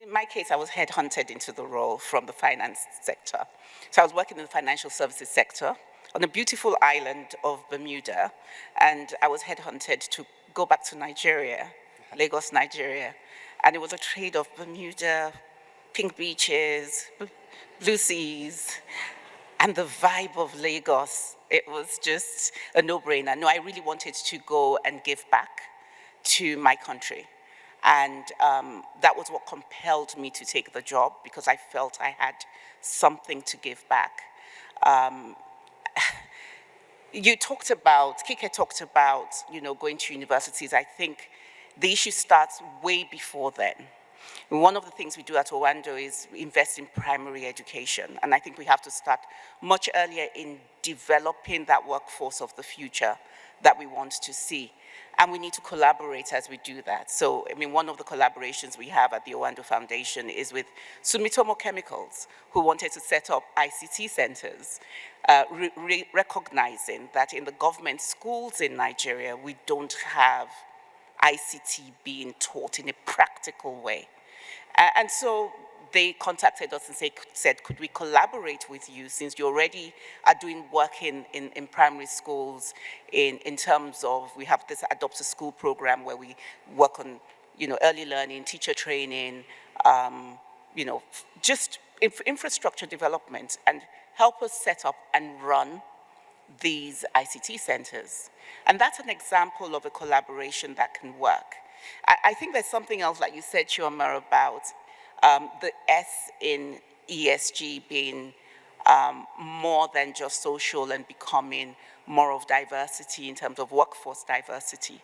In my case, I was headhunted into the role from the finance sector. So I was working in the financial services sector on a beautiful island of Bermuda, and I was headhunted to go back to Nigeria, Lagos, Nigeria. And it was a trade of Bermuda, pink beaches, blue seas, and the vibe of Lagos. It was just a no-brainer. No, I really wanted to go and give back to my country. And that was what compelled me to take the job, because I felt I had something to give back. Kike talked about, going to universities. I think the issue starts way before then. And one of the things we do at Owando is invest in primary education. And I think we have to start much earlier in developing that workforce of the future that we want to see. And we need to collaborate as we do that. So, one of the collaborations we have at the Owando Foundation is with Sumitomo Chemicals, who wanted to set up ICT centers, recognizing that in the government schools in Nigeria, we don't have ICT being taught in a practical way. And so they contacted us and said, could we collaborate with you, since you already are doing work in primary schools in terms of, we have this Adopt a School program where we work on, early learning, teacher training, just infrastructure development, and help us set up and run these ICT centers. And that's an example of a collaboration that can work. I think there's something else, like you said, Chioma, about the S in ESG being more than just social and becoming more of diversity in terms of workforce diversity.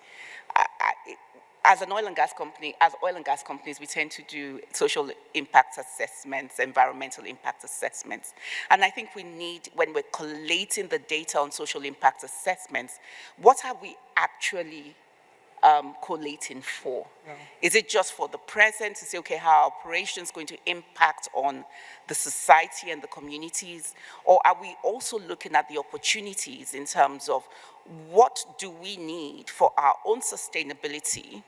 As oil and gas companies, we tend to do social impact assessments, environmental impact assessments. And I think we need, when we're collating the data on social impact assessments, what are we actually collating for? Yeah. Is it just for the present, to say, okay, how are operations going to impact on the society and the communities? Or are we also looking at the opportunities in terms of what do we need for our own sustainability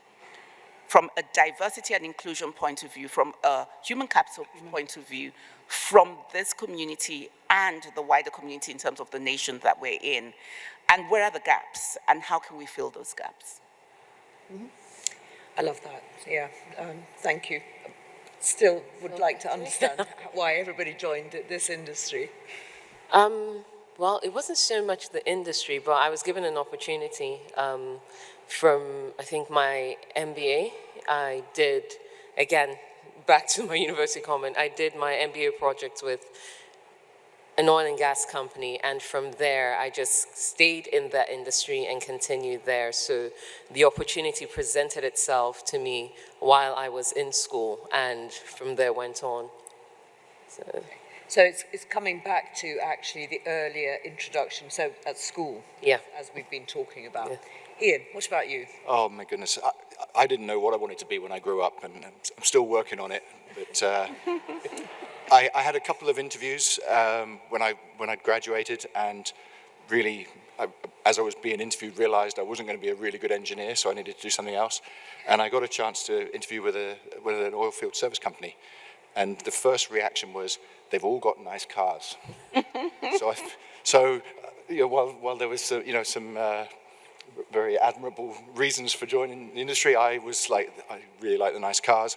from a diversity and inclusion point of view, from a human capital point of view, from this community and the wider community in terms of the nation that we're in? And where are the gaps, and how can we fill those gaps? Mm-hmm. I love that, yeah. Thank you. Still would like to understand why everybody joined this industry. Well, it wasn't so much the industry, but I was given an opportunity from, I think, my MBA. I did, again, back to my university comment, I did my MBA project with an oil and gas company, and from there I just stayed in that industry and continued there. So the opportunity presented itself to me while I was in school, and from there went on. So it's coming back to actually the earlier introduction, so at school, yeah, as we've been talking about. Yeah. Ian, what about you? Oh my goodness, I didn't know what I wanted to be when I grew up, and I'm still working on it. But I had a couple of interviews when I graduated, and really, as I was being interviewed, realized I wasn't going to be a really good engineer, so I needed to do something else. And I got a chance to interview with an oil field service company, and the first reaction was, they've all got nice cars. While there was some very admirable reasons for joining the industry, I really like the nice cars.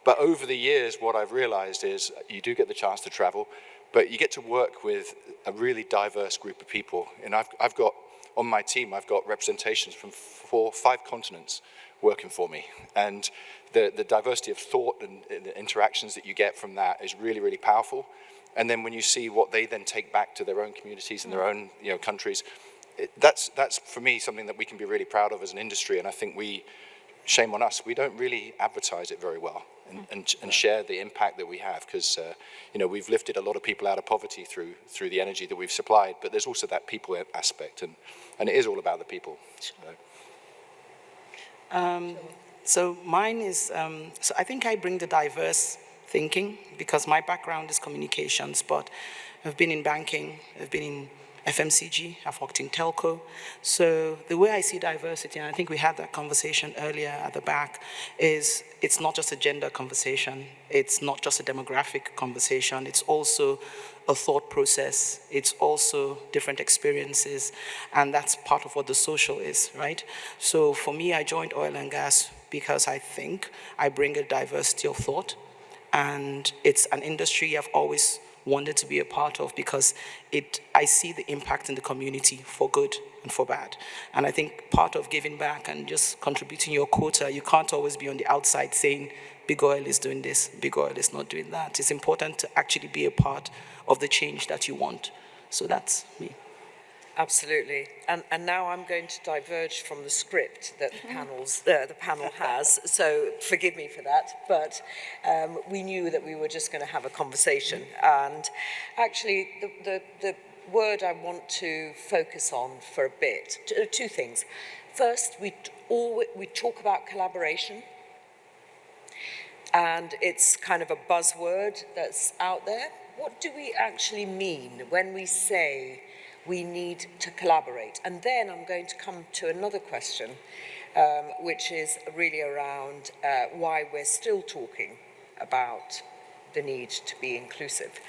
But over the years, what I've realized is you do get the chance to travel, but you get to work with a really diverse group of people. And I've got, on my team, I've got representations from 5 continents working for me. And the diversity of thought and the interactions that you get from that is really, really powerful. And then when you see what they then take back to their own communities and their own countries, that's for me something that we can be really proud of as an industry. And I think shame on us, we don't really advertise it very well and share the impact that we have, because we've lifted a lot of people out of poverty through the energy that we've supplied, but there's also that people aspect, and it is all about the people. So mine is, so I think I bring the diverse thinking, because my background is communications, but I've been in banking, I've been in FMCG, I've worked in telco. So the way I see diversity, and I think we had that conversation earlier at the back, is it's not just a gender conversation, it's not just a demographic conversation, it's also a thought process, it's also different experiences, and that's part of what the social is, right? So for me, I joined oil and gas because I think I bring a diversity of thought, and it's an industry I've always wanted to be a part of because I see the impact in the community for good and for bad. And I think part of giving back and just contributing your quota, you can't always be on the outside saying, big oil is doing this, big oil is not doing that. It's important to actually be a part of the change that you want. So that's me. Absolutely. And now I'm going to diverge from the script that the panel has, so forgive me for that, but we knew that we were just going to have a conversation. And actually, the word I want to focus on for a bit, two things. First, we talk about collaboration, and it's kind of a buzzword that's out there. What do we actually mean when we say we need to collaborate? And then I'm going to come to another question, which is really around why we're still talking about the need to be inclusive.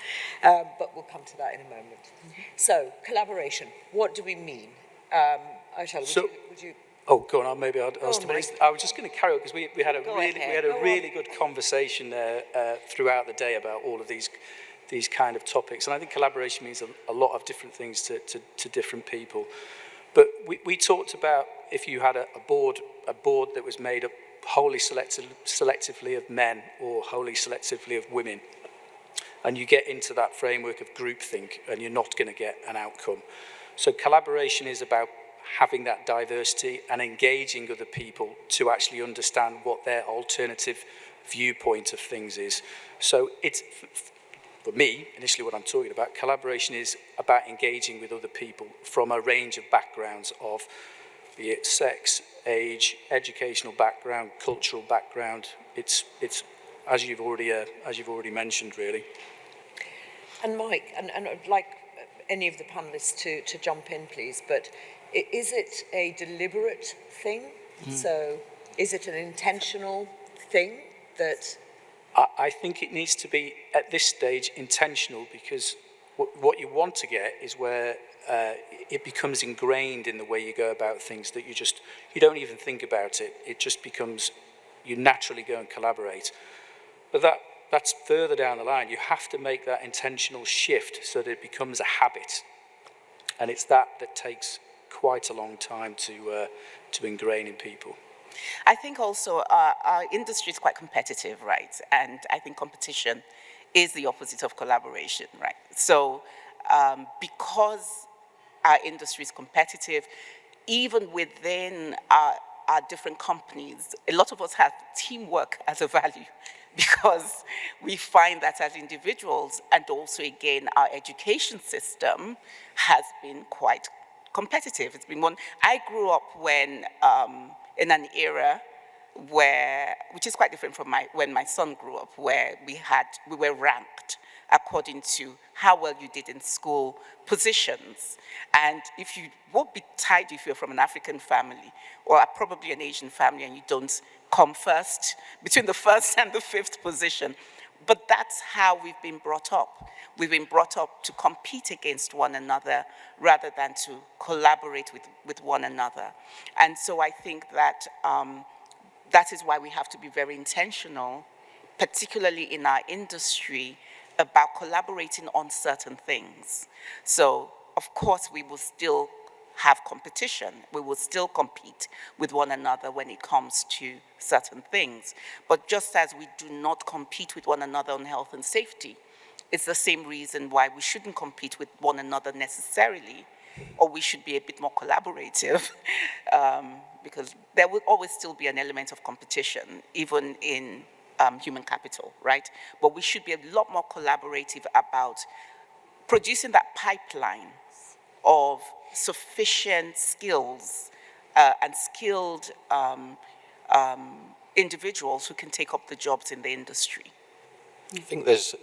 But we'll come to that in a moment. Mm-hmm. So, collaboration, what do we mean? Ayotola, would you? Oh, go on. Maybe I'll I was just going to carry on because we had a really good conversation there throughout the day about all of these kind of topics, and I think collaboration means a lot of different things to different people. But we talked about if you had a board that was made up wholly selectively of men or wholly selectively of women, and you get into that framework of groupthink, and you're not going to get an outcome. So collaboration is about having that diversity and engaging other people to actually understand what their alternative viewpoint of things is. So it's, for me, initially what I'm talking about, collaboration is about engaging with other people from a range of backgrounds of, be it sex, age, educational background, cultural background. It's as you've already mentioned, really. And Mike, and I'd like any of the panelists to jump in, please, but is it a deliberate thing? So is it an intentional thing that... I think it needs to be, at this stage, intentional, because what you want to get is where it becomes ingrained in the way you go about things, that you don't even think about it. It just becomes, you naturally go and collaborate. But that's further down the line. You have to make that intentional shift so that it becomes a habit. And it's that takes quite a long time to ingrain in people. I think also our industry is quite competitive, right? And I think competition is the opposite of collaboration, right? So because our industry is competitive, even within our different companies, a lot of us have teamwork as a value because we find that as individuals, and also again, our education system has been quite competitive. It's been one. I grew up in an era which is quite different from when my son grew up, where we were ranked according to how well you did in school, positions. And if you won't be tied if you're from an African family or probably an Asian family and you don't come first, between the first and the fifth position. But that's how we've been brought up. We've been brought up to compete against one another rather than to collaborate with one another. And so I think that that is why we have to be very intentional, particularly in our industry, about collaborating on certain things. So, of course, we will still have competition. We will still compete with one another when it comes to certain things. But just as we do not compete with one another on health and safety, it's the same reason why we shouldn't compete with one another necessarily, or we should be a bit more collaborative, because there will always still be an element of competition, even in human capital, right? But we should be a lot more collaborative about producing that pipeline of sufficient skills and skilled individuals who can take up the jobs in the industry. I think there's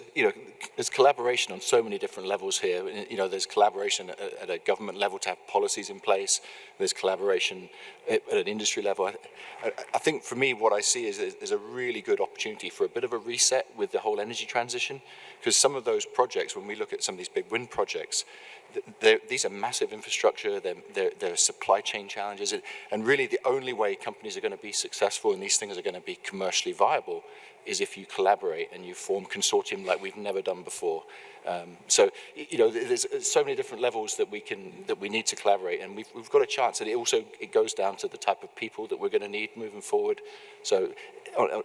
collaboration on so many different levels here. There's collaboration at a government level to have policies in place. There's collaboration at an industry level. I think for me, what I see is a really good opportunity for a bit of a reset with the whole energy transition, because some of those projects, when we look at some of these big wind projects, these are massive infrastructure, there are supply chain challenges, and really the only way companies are going to be successful and these things are going to be commercially viable is if you collaborate and you form consortium like we've never done before. There's so many different levels that we need to collaborate, and we've got a chance. And it goes down to the type of people that we're going to need moving forward. So on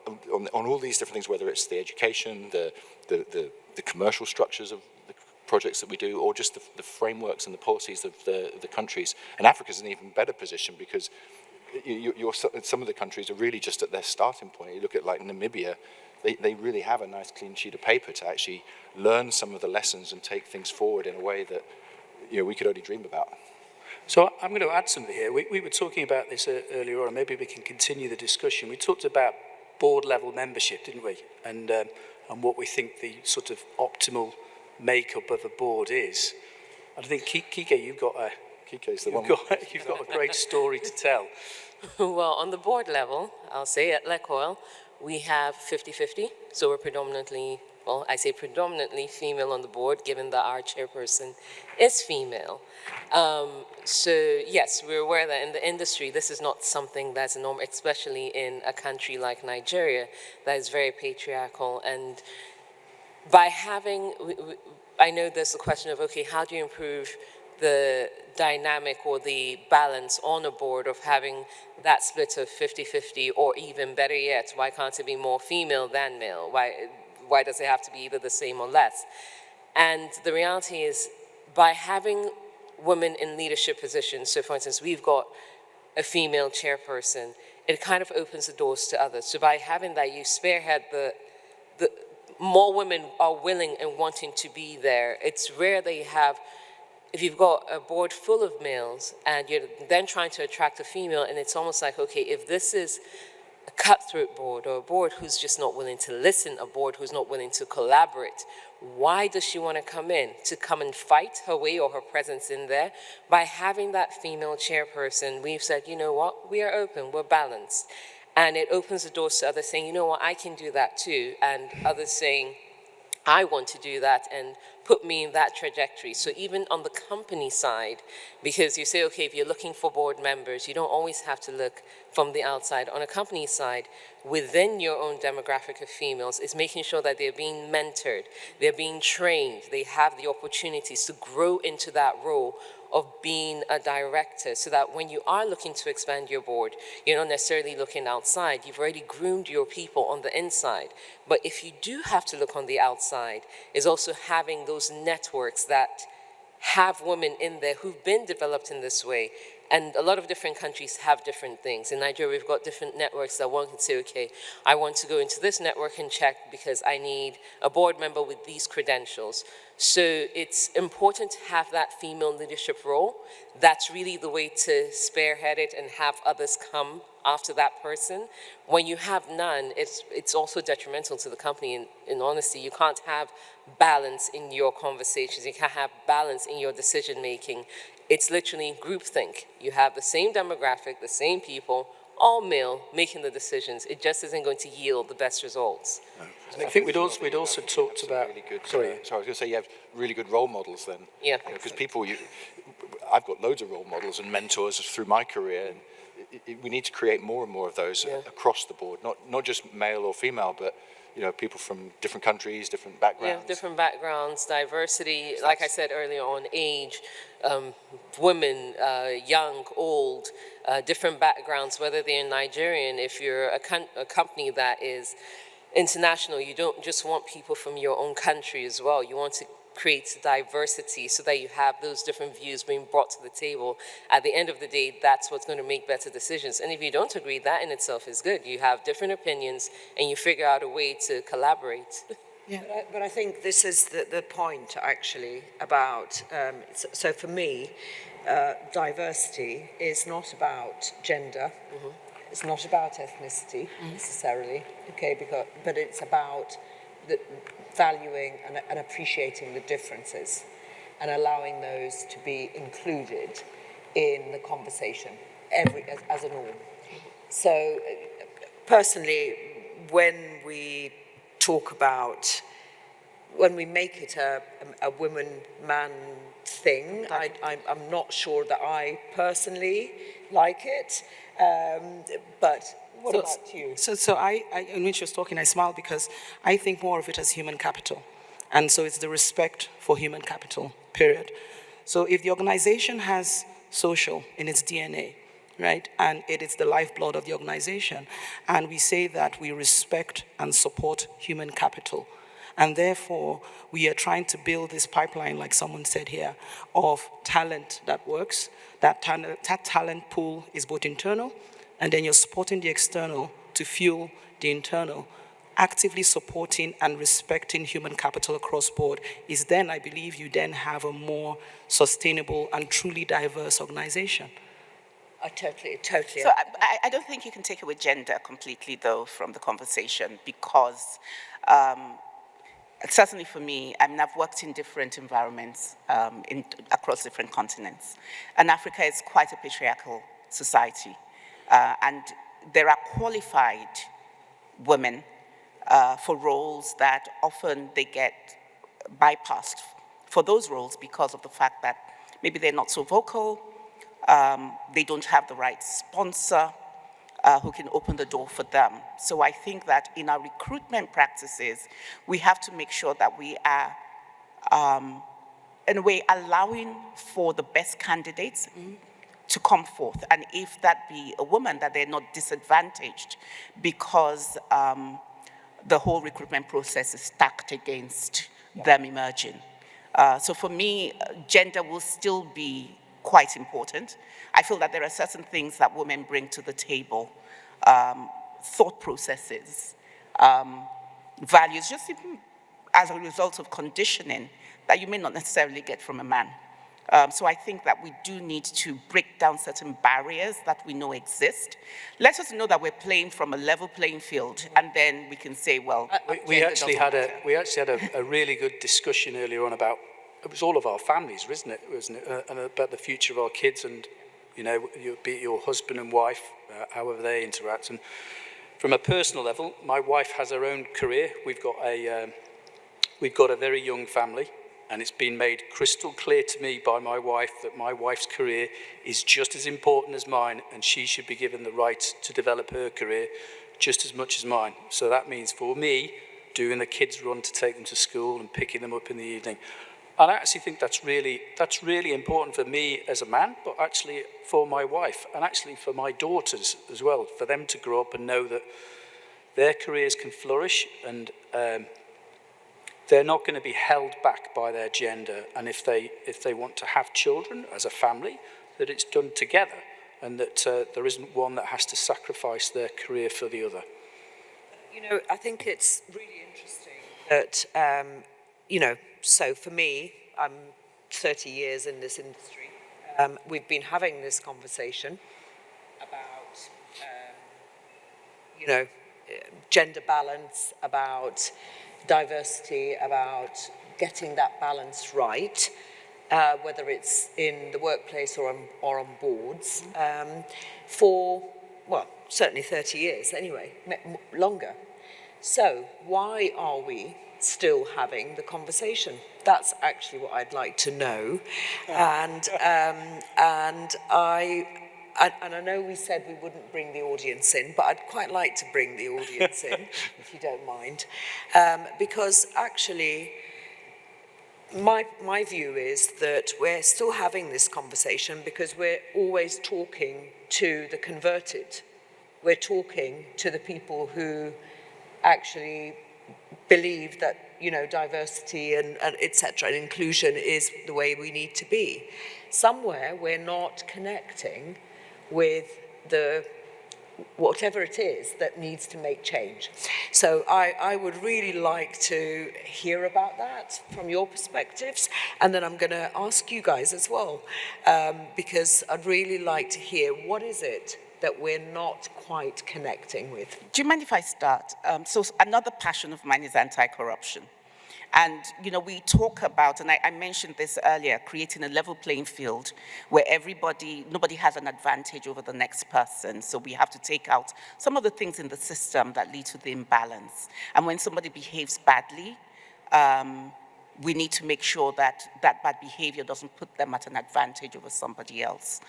all these different things, whether it's the education, the commercial structures of the projects that we do, or just the frameworks and the policies of the countries. And Africa's in an even better position because some of the countries are really just at their starting point. You look at like Namibia, they really have a nice clean sheet of paper to actually learn some of the lessons and take things forward in a way that we could only dream about. So I'm going to add something here. We were talking about this earlier on, and maybe we can continue the discussion. We talked about board level membership, didn't we? And what we think the sort of optimal makeup of a board is. I think Kike, you've got a great story to tell. Well, on the board level, I'll say at LECOIL, we have 50-50. So we're predominantly female on the board, given that our chairperson is female. So yes, we're aware that in the industry, this is not something that's normal, especially in a country like Nigeria that is very patriarchal. And by having, I know there's a question of, okay, how do you improve the dynamic or the balance on a board of having that split of 50-50, or even better yet, why can't it be more female than male? Why does it have to be either the same or less? And the reality is, by having women in leadership positions, so for instance, we've got a female chairperson, it kind of opens the doors to others. So by having that, you spearhead the more women are willing and wanting to be there. It's rare that you have, if you've got a board full of males and you're then trying to attract a female, and it's almost like, okay, if this is a cutthroat board or a board who's just not willing to listen, a board who's not willing to collaborate, why does she want to come in? To come and fight her way or her presence in there? By having that female chairperson, we've said, you know what, we are open, we're balanced. And it opens the doors to others saying, you know what, I can do that too. And others saying, I want to do that, and put me in that trajectory. So even on the company side, because you say, okay, if you're looking for board members, you don't always have to look from the outside. On a company side, within your own demographic of females, is making sure that they're being mentored, they're being trained, they have the opportunities to grow into that role of being a director, so that when you are looking to expand your board, you're not necessarily looking outside. You've already groomed your people on the inside. But if you do have to look on the outside, is also having those networks that have women in there who've been developed in this way. And a lot of different countries have different things. In Nigeria, we've got different networks that one can say, okay, I want to go into this network and check because I need a board member with these credentials. So it's important to have that female leadership role. That's really the way to spearhead it and have others come after that person. When you have none, it's also detrimental to the company. In honesty, you can't have balance in your conversations. You can't have balance in your decision making. It's literally groupthink. You have the same demographic, the same people, all male, making the decisions. It just isn't going to yield the best results. I think we'd also talked about. Really good, sorry, I was going to say you have really good role models then. Yeah. Because I've got loads of role models and mentors through my career. And we need to create more and more of those across the board, not just male or female, but people from different countries, different backgrounds. Yeah, different backgrounds, diversity, like I said earlier on, age, women, young, old, different backgrounds, whether they're Nigerian. If you're a company that is international, you don't just want people from your own country as well. You want to create diversity so that you have those different views being brought to the table. At the end of the day, that's what's going to make better decisions. And if you don't agree, that in itself is good. You have different opinions and you figure out a way to collaborate. Yeah. But I think this is the point, actually, about, so for me, diversity is not about gender. It's not about ethnicity necessarily, okay, but it's about valuing and appreciating the differences and allowing those to be included in the conversation as a norm. So personally, when we talk about, when we make it a woman-man thing, I'm not sure that I personally like it, but what about you? So when she was talking, I smiled because I think more of it as human capital. And so it's the respect for human capital, period. So if the organization has social in its DNA, right, and it is the lifeblood of the organization, and we say that we respect and support human capital, and therefore we are trying to build this pipeline, like someone said here, of talent that works. That talent pool is both internal, and then you're supporting the external to fuel the internal. Actively supporting and respecting human capital across board is then, I believe, you then have a more sustainable and truly diverse organization. I totally. So I don't think you can take away gender completely, though, from the conversation, because certainly for me, I mean, I've worked in different environments across different continents, and Africa is quite a patriarchal society, and there are qualified women for roles that often they get bypassed for those roles because of the fact that maybe they're not so vocal, they don't have the right sponsor who can open the door for them. So I think that in our recruitment practices, we have to make sure that we are, in a way, allowing for the best candidates to come forth. And if that be a woman, that they're not disadvantaged because the whole recruitment process is stacked against them emerging. So for me, gender will still be quite important. I feel that there are certain things that women bring to the table, thought processes, values, just even as a result of conditioning that you may not necessarily get from a man. So I think that we do need to break down certain barriers that we know exist. Let us know that we're playing from a level playing field, and then we can say, well, we actually had a really good discussion earlier on about, it was all of our families, wasn't it? And about the future of our kids, and you know, be it your husband and wife, however they interact. And from a personal level, my wife has her own career. We've got a very young family. And it's been made crystal clear to me by my wife that my wife's career is just as important as mine, and she should be given the right to develop her career just as much as mine. So that means for me, doing the kids' run to take them to school and picking them up in the evening. And I actually think that's really important for me as a man, but actually for my wife, and actually for my daughters as well, for them to grow up and know that their careers can flourish, and they're not going to be held back by their gender, and if they want to have children as a family, that it's done together, and that there isn't one that has to sacrifice their career for the other. You know, I think it's really interesting that, you know, so for me, I'm 30 years in this industry. We've been having this conversation about, you know, gender balance, about diversity, about getting that balance right, whether it's in the workplace or on boards, for, well, certainly 30 years anyway, longer. So why are we still having the conversation? That's actually what I'd like to know. And I know we said we wouldn't bring the audience in, but I'd quite like to bring the audience in, if you don't mind. Because actually, my view is that we're still having this conversation because we're always talking to the converted. We're talking to the people who actually believe that, you know, diversity and et cetera, and inclusion is the way we need to be. Somewhere we're not connecting with the whatever it is that needs to make change. So I would really like to hear about that from your perspectives, and then I'm going to ask you guys as well, because I'd really like to hear what is it that we're not quite connecting with? Do you mind if I start? So another passion of mine is anti-corruption. And, you know, we talk about, and I mentioned this earlier, creating a level playing field where nobody has an advantage over the next person. So we have to take out some of the things in the system that lead to the imbalance. And when somebody behaves badly, we need to make sure that that bad behavior doesn't put them at an advantage over somebody else.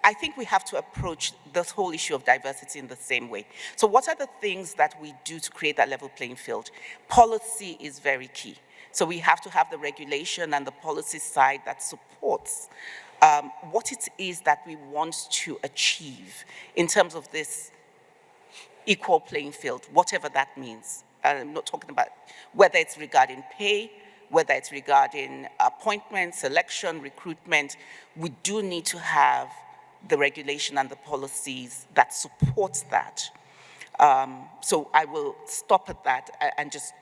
I think we have to approach this whole issue of diversity in the same way. So what are the things that we do to create that level playing field? Policy is very key. So we have to have the regulation and the policy side that supports what it is that we want to achieve in terms of this equal playing field, whatever that means. I'm not talking about whether it's regarding pay, whether it's regarding appointment, selection, recruitment. We do need to have the regulation and the policies that support that. So I will stop at that and just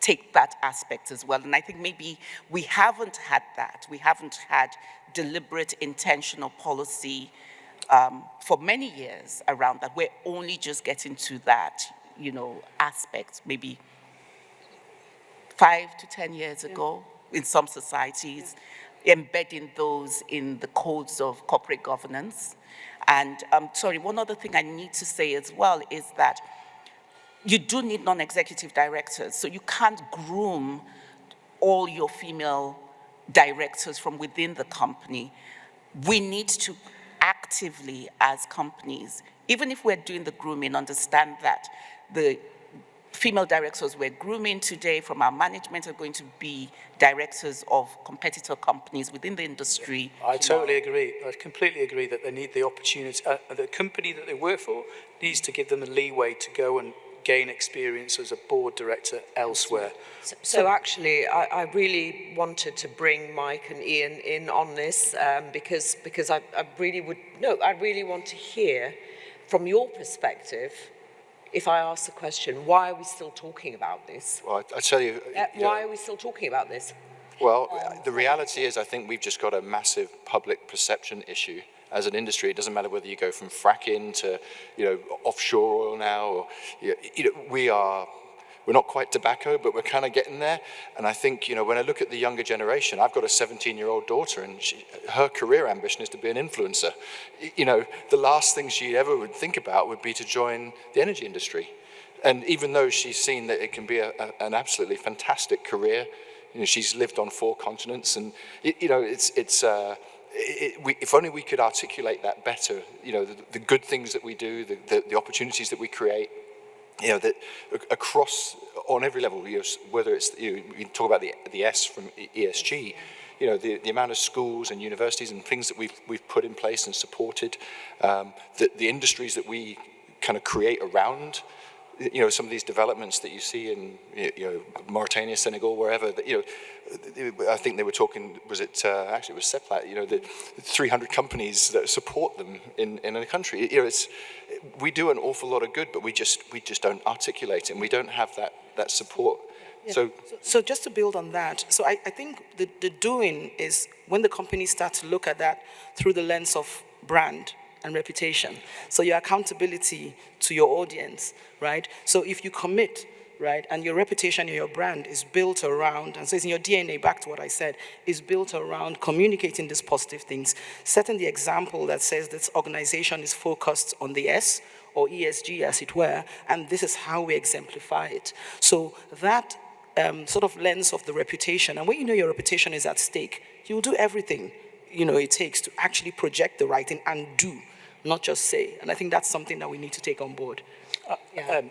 take that aspect as well. And I think maybe we haven't had that. We haven't had deliberate, intentional policy for many years around that. We're only just getting to that, you know, aspect, maybe 5 to 10 years ago in some societies, embedding those in the codes of corporate governance. And one other thing I need to say as well is that you do need non-executive directors. So you can't groom all your female directors from within the company. We need to actively, as companies, even if we're doing the grooming, understand that the female directors we're grooming today from our management are going to be directors of competitor companies within the industry. I totally agree. I completely agree that they need the opportunity. The company that they work for needs to give them the leeway to go and gain experience as a board director elsewhere. So actually, I really wanted to bring Mike and Ian in on this because I really want to hear from your perspective. If I ask the question, why are we still talking about this? Well, I tell you... why are we still talking about this? Well, the reality is I think we've just got a massive public perception issue. As an industry, it doesn't matter whether you go from fracking to, offshore oil now, or, we're not quite tobacco, but we're kind of getting there. And I think, when I look at the younger generation, I've got a 17-year-old daughter, and her career ambition is to be an influencer. The last thing she ever would think about would be to join the energy industry. And even though she's seen that it can be an absolutely fantastic career, she's lived on 4 continents, and if only we could articulate that better, the good things that we do, the opportunities that we create, that across, on every level, whether it's, we talk about the S from ESG, the amount of schools and universities and things that we've put in place and supported, the industries that we kind of create around, some of these developments that you see in, Mauritania, Senegal, wherever, I think they were talking, actually it was Seplat, the 300 companies that support them in a country. We do an awful lot of good, but we just don't articulate it, and we don't have that support. Yeah. So just to build on that, so I think the doing is when the companies start to look at that through the lens of brand and reputation. So your accountability to your audience, right? So if you commit, right, and your reputation and your brand is built around, and so it's in your DNA, back to what I said, is built around communicating these positive things, setting the example that says this organization is focused on the S, or ESG as it were, and this is how we exemplify it. So that sort of lens of the reputation, and when you know your reputation is at stake, you'll do everything it takes to actually project the right thing and do, not just say. And I think that's something that we need to take on board.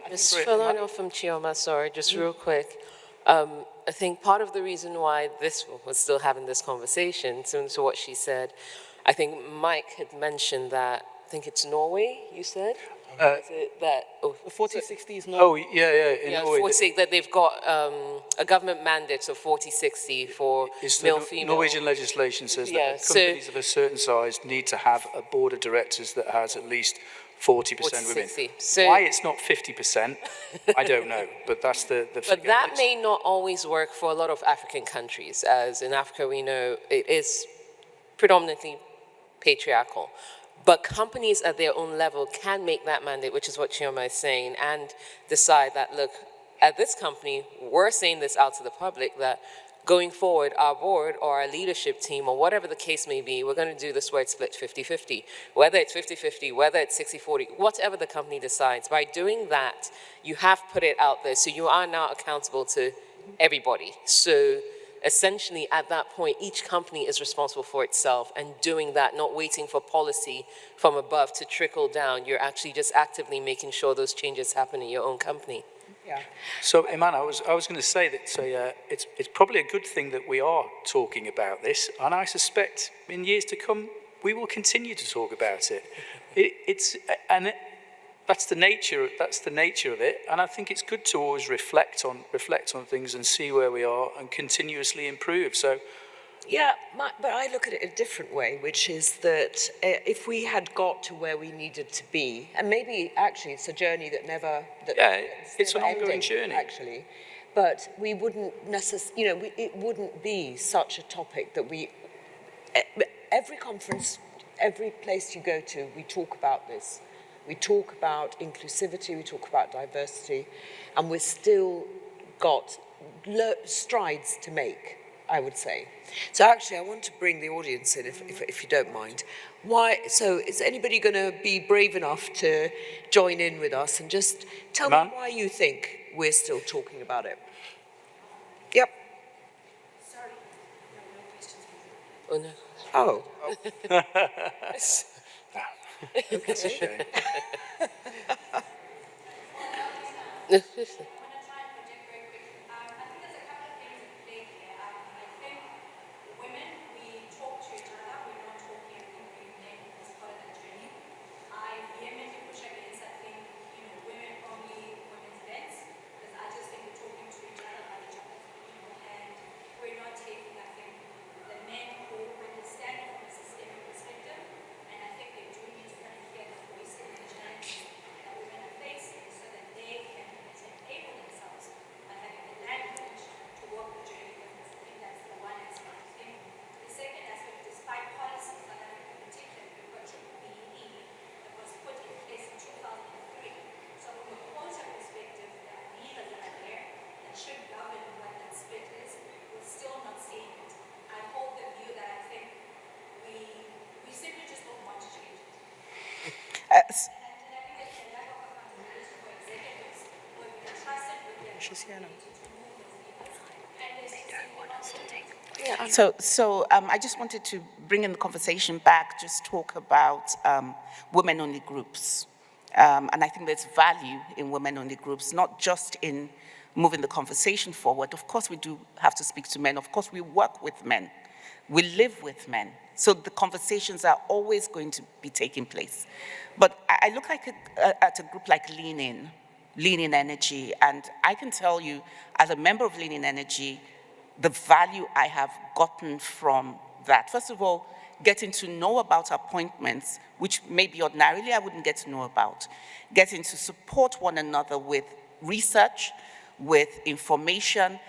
Just following off from Chioma, sorry, just real quick. I think part of the reason why we're still having this conversation, similar to what she said, I think Mike had mentioned that, I think it's Norway, you said? Is it that? Oh, 40-60 is Norway. Oh, yeah. In Norway, that they've got a government mandate of 40-60 for male-female. Norwegian legislation says that companies of a certain size need to have a board of directors that has at least 40% women. So, why it's not 50%, I don't know, but that's the figure. But that may not always work for a lot of African countries, as in Africa we know it is predominantly patriarchal. But companies at their own level can make that mandate, which is what Chioma is saying, and decide that, look, at this company, we're saying this out to the public that going forward, our board or our leadership team or whatever the case may be, we're going to do this where it's split 50-50. Whether it's 50-50, whether it's 60-40, whatever the company decides. By doing that, you have put it out there. So you are now accountable to everybody. So essentially, at that point, each company is responsible for itself, and doing that, not waiting for policy from above to trickle down. You're actually just actively making sure those changes happen in your own company. Yeah. So, Iman, I was going to say that it's probably a good thing that we are talking about this, and I suspect in years to come we will continue to talk about it. That's the nature of it, and I think it's good to always reflect on things and see where we are and continuously improve. So. Yeah, but I look at it a different way, which is that if we had got to where we needed to be, and maybe actually it's a journey that never... it's an ongoing journey. Actually, but we wouldn't necessarily, it wouldn't be such a topic that every conference, every place you go to, we talk about this. We talk about inclusivity, we talk about diversity, and we've still got strides to make, I would say. So actually, I want to bring the audience in, if you don't mind. So is anybody going to be brave enough to join in with us and just tell me why you think we're still talking about it? Yep. Sorry. Oh, no. Oh. That's a shame. She's here now. So I just wanted to bring in the conversation back, just talk about women-only groups. And I think there's value in women-only groups, not just in moving the conversation forward. Of course, we do have to speak to men. Of course, we work with men. We live with men. So the conversations are always going to be taking place. But I look at a group like Lean In Energy, and I can tell you, as a member of Lean In Energy, the value I have gotten from that. First of all, getting to know about appointments, which maybe ordinarily I wouldn't get to know about. Getting to support one another with research, with information.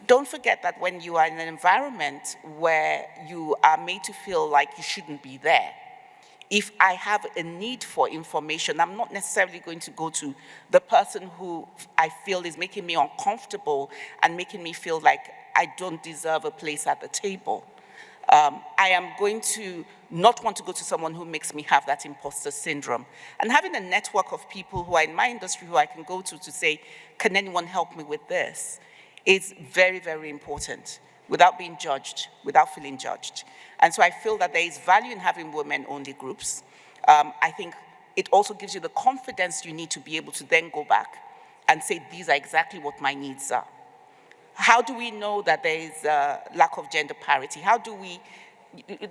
Don't forget that when you are in an environment where you are made to feel like you shouldn't be there, if I have a need for information, I'm not necessarily going to go to the person who I feel is making me uncomfortable and making me feel like I don't deserve a place at the table. I am going to not want to go to someone who makes me have that imposter syndrome. And having a network of people who are in my industry who I can go to say, can anyone help me with this, is very, very important, without being judged, without feeling judged. And so I feel that there is value in having women-only groups. I think it also gives you the confidence you need to be able to then go back and say, these are exactly what my needs are. How do we know that there is a lack of gender parity? How do we,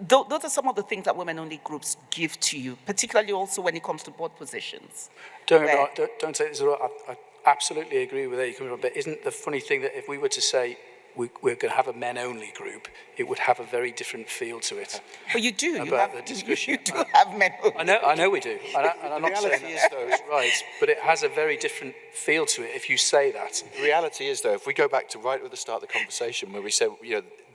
those are some of the things that women-only groups give to you, particularly also when it comes to board positions. Don't say this. I absolutely agree with where you're coming from, but isn't the funny thing that if we were to say we're going to have a men-only group, it would have a very different feel to it. But you do. The discussion. You do have men-only. I know we do. And I'm not saying that though, it's right, but it has a very different feel to it if you say that. The reality is, though, if we go back to right at the start of the conversation where we said,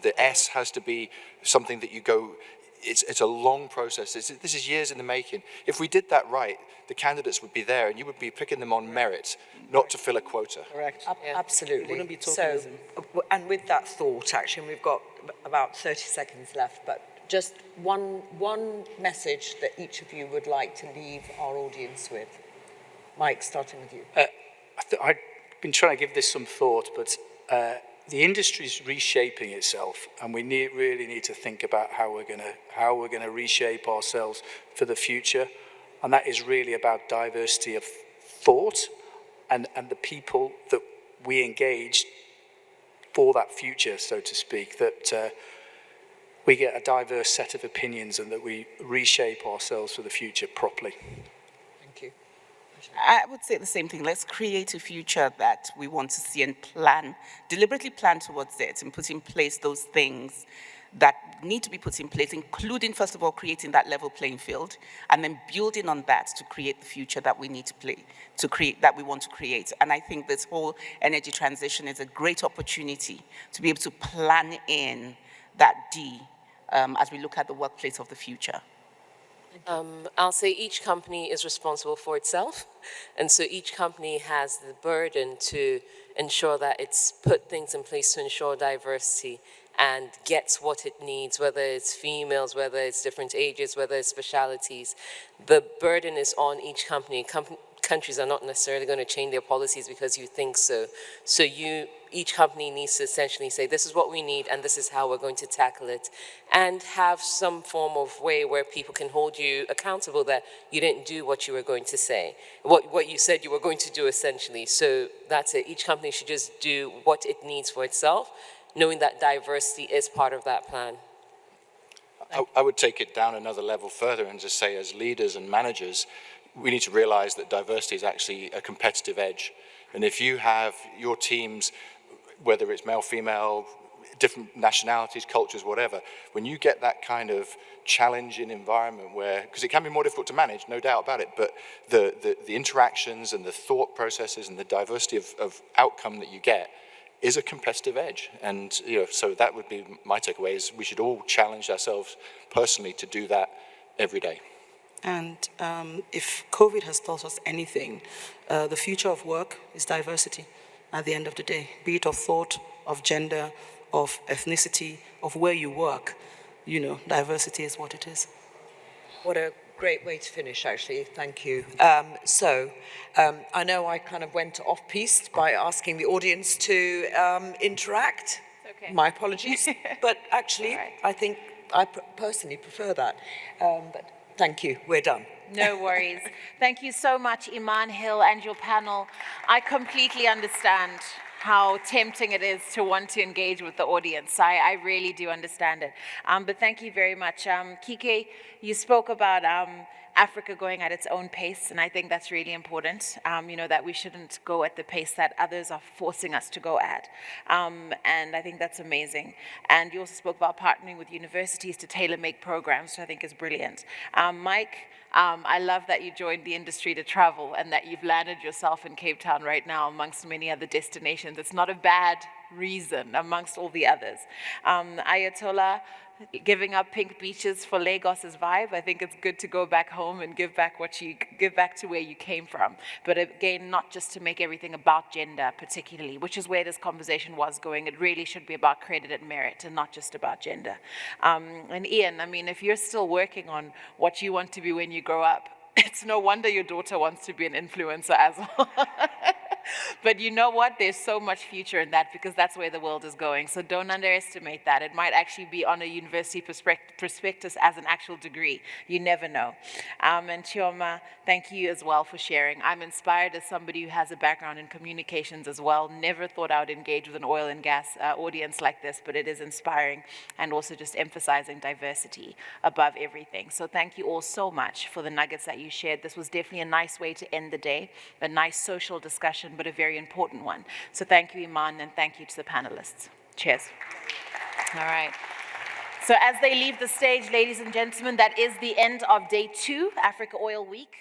the S has to be something that you go it's a long process. This is years in the making. If we did that right, the candidates would be there, and you would be picking them on merit, not to fill a quota. Correct. Absolutely. It wouldn't be So, tokenism. and with that thought, actually, and we've got about 30 seconds left, but just one message that each of you would like to leave our audience with. Mike, starting with you. I've been trying to give this some thought, but the industry is reshaping itself, and we really need to think about how we're gonna reshape ourselves for the future, and that is really about diversity of thought and the people that we engage for that future, so to speak, that we get a diverse set of opinions and that we reshape ourselves for the future properly. Thank you. I would say the same thing. Let's create a future that we want to see and deliberately plan towards it, and put in place those things that need to be put in place, including, first of all, creating that level playing field, and then building on that to create the future that we need that we want to create. And I think this whole energy transition is a great opportunity to be able to plan in that as we look at the workplace of the future. I'll say each company is responsible for itself, and so each company has the burden to ensure that it's put things in place to ensure diversity and gets what it needs, whether it's females, whether it's different ages, whether it's specialities. The burden is on each company. Countries are not necessarily going to change their policies because you think so. So each company needs to essentially say, this is what we need and this is how we're going to tackle it, and have some form of way where people can hold you accountable that you didn't do what you were going to say, what you said you were going to do, essentially. So that's it. Each company should just do what it needs for itself, knowing that diversity is part of that plan. I would take it down another level further and just say, as leaders and managers, we need to realize that diversity is actually a competitive edge. And if you have your teams, whether it's male, female, different nationalities, cultures, whatever, when you get that kind of challenging environment where, because it can be more difficult to manage, no doubt about it, but the interactions and the thought processes and the diversity of outcome that you get is a competitive edge. And so that would be my takeaway, is we should all challenge ourselves personally to do that every day. And if COVID has taught us anything, the future of work is diversity at the end of the day, be it of thought, of gender, of ethnicity, of where you work. Diversity is what it is. What a great way to finish, actually. Thank you. I know I kind of went off-piste by asking the audience to interact. Okay. My apologies. But actually, Right. I think I personally prefer that. But thank you. We're done. No worries. Thank you so much, Iman Hill, and your panel. I completely understand how tempting it is to want to engage with the audience. I really do understand it. But thank you very much. Kike, you spoke about Africa going at its own pace, and I think that's really important, that we shouldn't go at the pace that others are forcing us to go at. And I think that's amazing. And you also spoke about partnering with universities to tailor-make programs, which I think is brilliant. Mike, I love that you joined the industry to travel and that you've landed yourself in Cape Town right now amongst many other destinations. It's not a bad reason amongst all the others. Ayotola, giving up pink beaches for Lagos's vibe. I think it's good to go back home and give back to where you came from. But again, not just to make everything about gender particularly, which is where this conversation was going. It really should be about credit and merit and not just about gender. And Ian, if you're still working on what you want to be when you grow up, it's no wonder your daughter wants to be an influencer as well. But you know what? There's so much future in that, because that's where the world is going. So don't underestimate that. It might actually be on a university prospectus as an actual degree. You never know. And Chioma, thank you as well for sharing. I'm inspired as somebody who has a background in communications as well. Never thought I would engage with an oil and gas audience like this, but it is inspiring, and also just emphasizing diversity above everything. So thank you all so much for the nuggets that you shared. This was definitely a nice way to end the day, a nice social discussion, but a very important one. So thank you, Iman, and thank you to the panelists. Cheers. All right. So as they leave the stage, ladies and gentlemen, that is the end of day 2, Africa Oil Week.